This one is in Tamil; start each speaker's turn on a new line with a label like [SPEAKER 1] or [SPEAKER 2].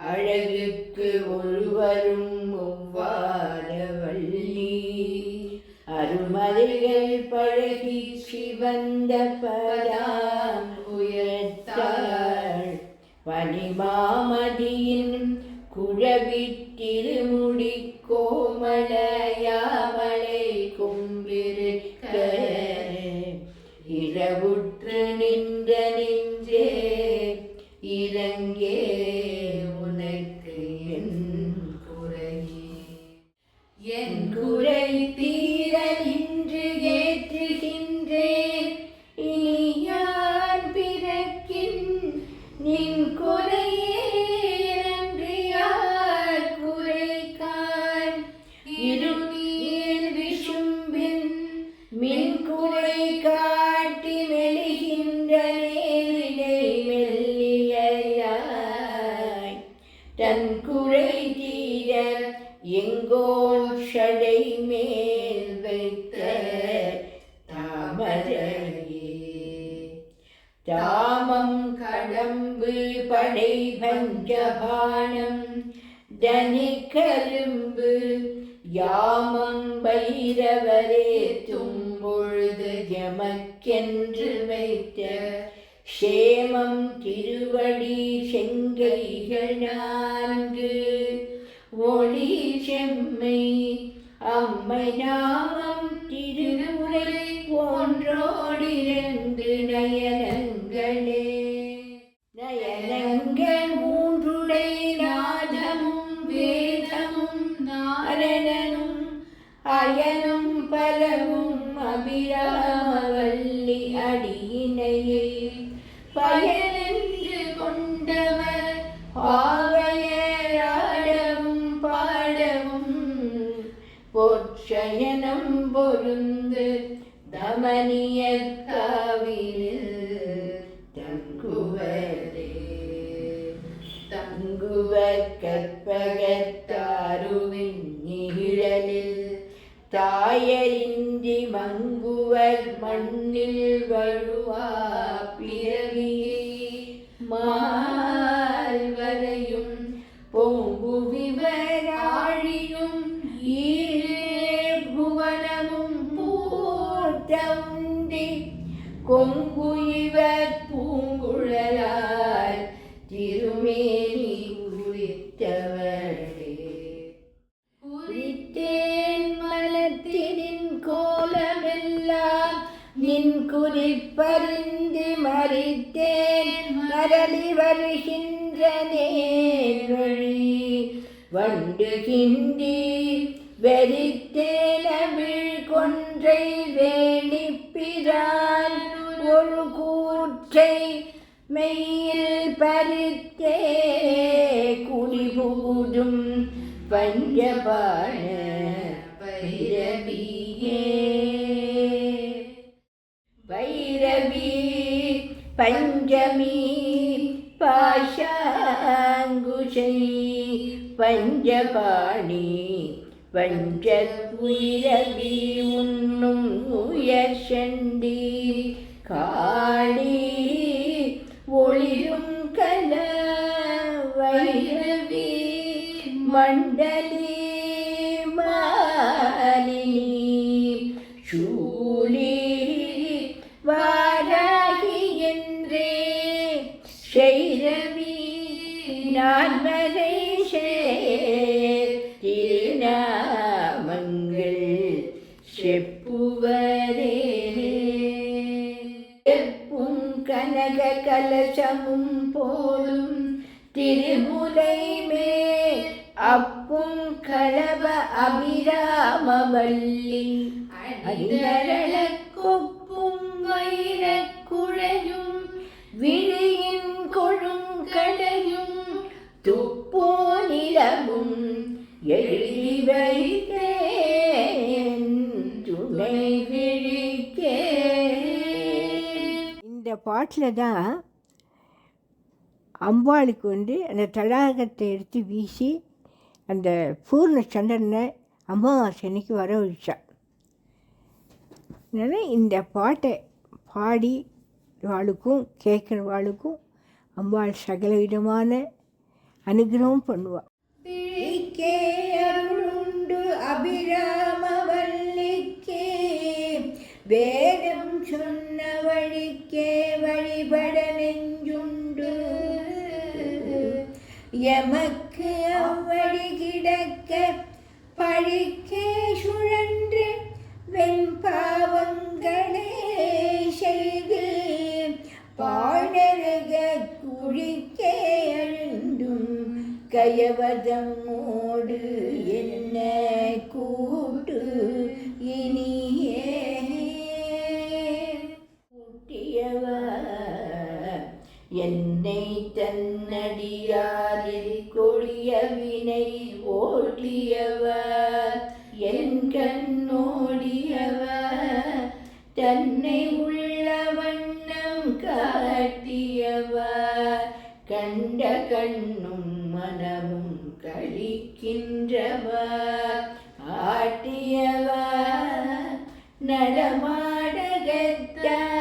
[SPEAKER 1] அழகுக்கு ஒருவரும் ஒவ்வாத வள்ளி அருமறைகள் பழகி சிவந்த பதாம் உயர்த்தாள் பனிமாமதியின் குழவித்திருமுடி கோமளையாமலை கும்பிருக்க இரவுற்று நின்ற நெஞ்சே இறங்கே உனக்கு என் குறை தீர நின்று ஏற்றுகின்றேன் இனி யான் பிறக்கின் நின் குறையே நன்றியார் குறைகான் இருநீர் விஷும்பின் மின் குறை காட்டி மெலிகின்ற நேரிடை மெல்லியாய் தன் குறை தீர எங்கோன் ஷடை மேல் வைத்த தாமரையே தாமம் கடம்பு படை பஞ்சபானம் தனிக்கரும்பு யாமம் பைரவரே தும்பொழுது எமக்கென்று வைத்த சேமம் திருவடி செங்கைகள் நான்கு ஒளி செம்மை அம்மை நாமம் திருமுறை போன்றோடிரண்டு நயனங்களே நயனங்கள் மூன்றுடை நாதமும் வேதமும் நாரணனும் அயனும் பலவும் அபிராமவல்லி அடியினையே பயனென்று கொண்டவர் ஆவையராடவும் பாடவும் பொற்சயனம் பொருந்து தமனிய காவினில் தங்குவரே தங்குவர் கற்பகத்தாருவின் நிழலில் தாயரின்றி மங்குவர் மண்ணில் வழுவா பிறவியே மால்வரையும் பொங்குவிவராழியும் புவனமும் பூத்தவுண்டி கொங்குயிவர் பூங்குழலார் திருமேனி குறித்தவரே குறித்தேன் மலத்தினின் கோலமெல்லாம் நின் குறிப்பறிந்து மறித்தேன் மரளி வருகின்ற நேர்வழி வண்டு கிண்டி வெறித்தேனமிழ் கொன்றை வேணிப்பிரான் ஒரு கூற்றை மெய்யில் பறித்தே குடிபூடும் பஞ்சபாண பைரவியே பைரவி பஞ்சமி பாஷாங்குஷை பஞ்சபாணி பஞ்சகுயிரவி உண்ணும் உயர்ஷண்டி காளி ஒளிரும் கல வைரவி மண்டலி மாலினி சூலி வாராகி என்றே ஷைரவி நான்மறை திருநாமங்கள் செப்புவரே செப்பும் கனக கலசமும் போலும் திருமுலை மே அப்பும் களவ அபிராமவல்லி அடிநரள கொப்பும் வைரக் குழையும் விழியின் கொழுங்கடையும் துப்போ நிலமும் எழுதி வைத்தேன் துணை விழிக்கே. இந்த பாட்டில் தான் அம்பாளுக்கு அந்த தடாகத்தை எடுத்து வீசி அந்த பூர்ண சந்திரனை அமாவாசை அன்னைக்கு வரவழிச்சா. அதனால் இந்த பாட்டை பாடி வாளுக்கும் கேட்குற வாளுக்கும் அம்பாள் சகல விதமான அனுகிரகம் பண்ணுவாள். பிழிக்கே அருளுண்டு அபிராமவல்லிக்கே, வேதம் சொன்ன வழிக்கே வழிபட நெஞ்சுண்டு, எமக்கு அவ்வழி கிடக்க பழிக்கே சுழன்று வெண்பாவங்களே செய்து, பாழக குழிக்கே அழுந்தும் கயவதமோடு என்ன கூட்டு இனியே. கூட்டியவர் என்னை தன்னடியாரில் கொடிய வினை ஓட்டியவர், என் கண்ணோடியவர் தன்னை உள்ள வண்ணம் காட்டியவர், கண்ட கண்ணும் மனமும் கழிக்கின்றவர், ஆட்டியவர் நடமாடகத்தார்